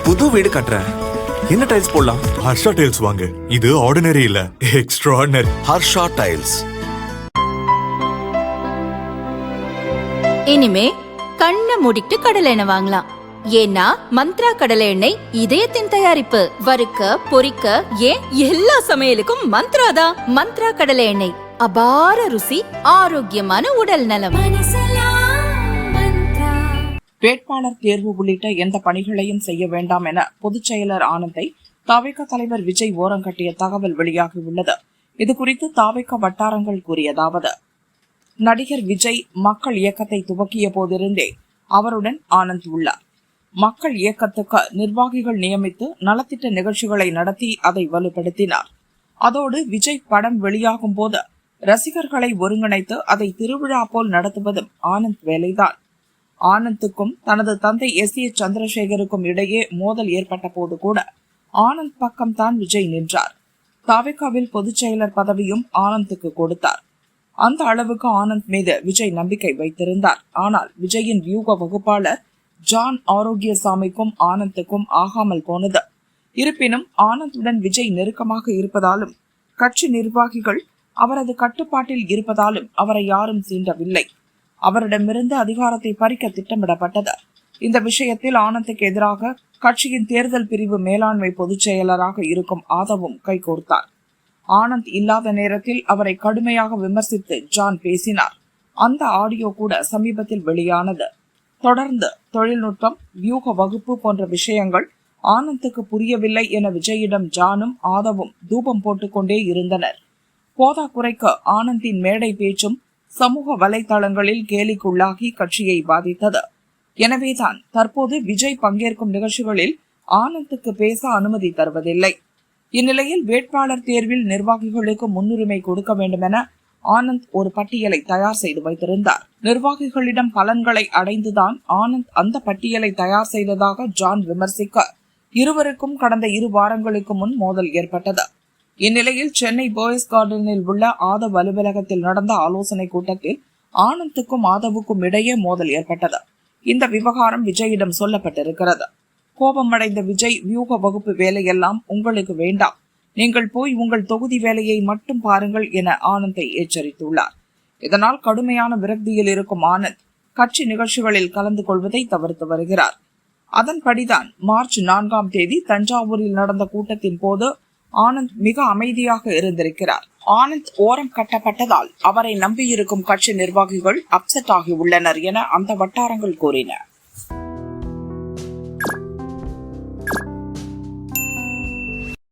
புது வீடு கட்டுறேன். என்ன டைல்ஸ் போடலாம்? ஹர்ஷா டைல்ஸ் வாங்க. இது ஆர்டினரி இல்ல, எக்ஸ்ட்ராஆர்டினரி. ஹர்ஷா டைல்ஸ். இனிமே கண்ணை மூடிட்டு கடலை எண்ணெய் வாங்கலாம். ஏன்னா மந்த்ரா கடலை எண்ணெய் இதயத்தின் தயாரிப்பு. வறுக்க பொரிக்க ஏன் எல்லா சமையலுக்கும் மந்த்ரா தான். மந்த்ரா கடலை எண்ணெய், அபார ருசி, ஆரோக்கியமான உடல் நலம். வேட்பாளர் தேர்வு உள்ளிட்ட எந்த பணிகளையும் செய்ய வேண்டாம் என பொதுச் செயலர் ஆனந்தை தாவேகா தலைவர் விஜய் ஓரங்கட்டிய தகவல் வெளியாகியுள்ளது. இதுகுறித்து தாவேகா வட்டாரங்கள் கூறியதாவது: நடிகர் விஜய் மக்கள் இயக்கத்தை துவக்கிய போதிருந்தே அவருடன் ஆனந்த் உள்ளார். மக்கள் இயக்கத்துக்கு நிர்வாகிகள் நியமித்து நலத்திட்ட நிகழ்ச்சிகளை நடத்தி அதை வலுப்படுத்தினார். அதோடு விஜய் படம் வெளியாகும் போது ரசிகர்களை ஒருங்கிணைத்து அதை திருவிழா போல் நடத்துவதும் ஆனந்த் வேலைதான். ஆனந்துக்கும் தனது தந்தை S.A. சந்திரசேகருக்கும் இடையே மோதல் ஏற்பட்ட போது கூட ஆனந்த் பக்கம் தான் விஜய் நின்றார். தாவேகாவில் பொதுச் செயலர் பதவியும் ஆனந்துக்கு கொடுத்தார். அந்த அளவுக்கு ஆனந்த் மீது விஜய் நம்பிக்கை வைத்திருந்தார். ஆனால் விஜயின் வியூக வகுப்பாளர் ஜான் ஆரோக்கியசாமிக்கும் ஆனந்துக்கும் ஆகாமல் போனது. இருப்பினும் ஆனந்துடன் விஜய் நெருக்கமாக இருப்பதாலும் கட்சி நிர்வாகிகள் அவரது கட்டுப்பாட்டில் இருப்பதாலும் அவரை யாரும் சீண்டவில்லை. அவரிடமிருந்து அதிகாரத்தை பறிக்க திட்டமிடப்பட்டது. இந்த விஷயத்தில் ஆனந்துக்கு எதிராக கட்சியின் தேர்தல் பிரிவு மேலாண்மை பொதுச் செயலராக இருக்கும் ஆதவும் கைகோர்த்தார். ஆனந்த் இல்லாத நேரத்தில் அவரை கடுமையாக விமர்சித்து ஜான் பேசினார். அந்த ஆடியோ கூட சமீபத்தில் வெளியானது. தொடர்ந்து தொழில்நுட்பம், வியூக வகுப்பு போன்ற விஷயங்கள் ஆனந்துக்கு புரியவில்லை என விஜயிடம் ஜானும் ஆதவும் தூபம் போட்டுக்கொண்டே இருந்தனர். போதாக்குறைக்கு ஆனந்தின் மேடை பேச்சும் சமூக வலைதளங்களில் கேலிக்குள்ளாகி கட்சியை பாதித்தது. எனவேதான் தற்போது விஜய் பங்கேற்கும் நிகழ்ச்சிகளில் ஆனந்துக்கு பேச அனுமதி தருவதில்லை. இந்நிலையில் வேட்பாளர் தேர்வில் நிர்வாகிகளுக்கு முன்னுரிமை கொடுக்க வேண்டும் என ஆனந்த் ஒரு பட்டியலை தயார் செய்து வைத்திருந்தார். நிர்வாகிகளிடம் பலன்களை அடைந்துதான் ஆனந்த் அந்த பட்டியலை தயார் செய்ததாக ஜான் விமர்சிக்க இருவருக்கும் கடந்த 2 வாரங்களுக்கு முன் மோதல் ஏற்பட்டது. இந்நிலையில் சென்னை பாய்ஸ் கார்டனில் உள்ள ஆதவ் அலுவலகத்தில் நடந்த ஆலோசனை கூட்டத்தில் ஆனந்துக்கும் ஆதவுக்கும் இடையே மோதல் ஏற்பட்டது. இந்த விவகாரம் விஜயிடம் சொல்லப்பட்டிருக்கிறது. கோபமடைந்த விஜய், வியூக வகுப்பு வேலையெல்லாம் உங்களுக்கு வேண்டாம், நீங்கள் போய் உங்கள் தொகுதி வேலையை மட்டும் பாருங்கள் என ஆனந்தை எச்சரித்துள்ளார். இதனால் கடுமையான விரக்தியில் இருக்கும் ஆனந்த் கட்சி நிகழ்ச்சிகளில் கலந்து கொள்வதை தவிர்த்து வருகிறார். அதன்படிதான் மார்ச் 4ஆம் தேதி தஞ்சாவூரில் நடந்த கூட்டத்தின் போது ஆனந்த் மிக அமைதியாக இருந்திருக்கிறார். ஆனந்த் ஓரம் கட்டப்பட்டதால் அவரை நம்பியிருக்கும் கட்சி நிர்வாகிகள் அப்செட் ஆகியுள்ளனர் என அந்த வட்டாரங்கள் கூறின.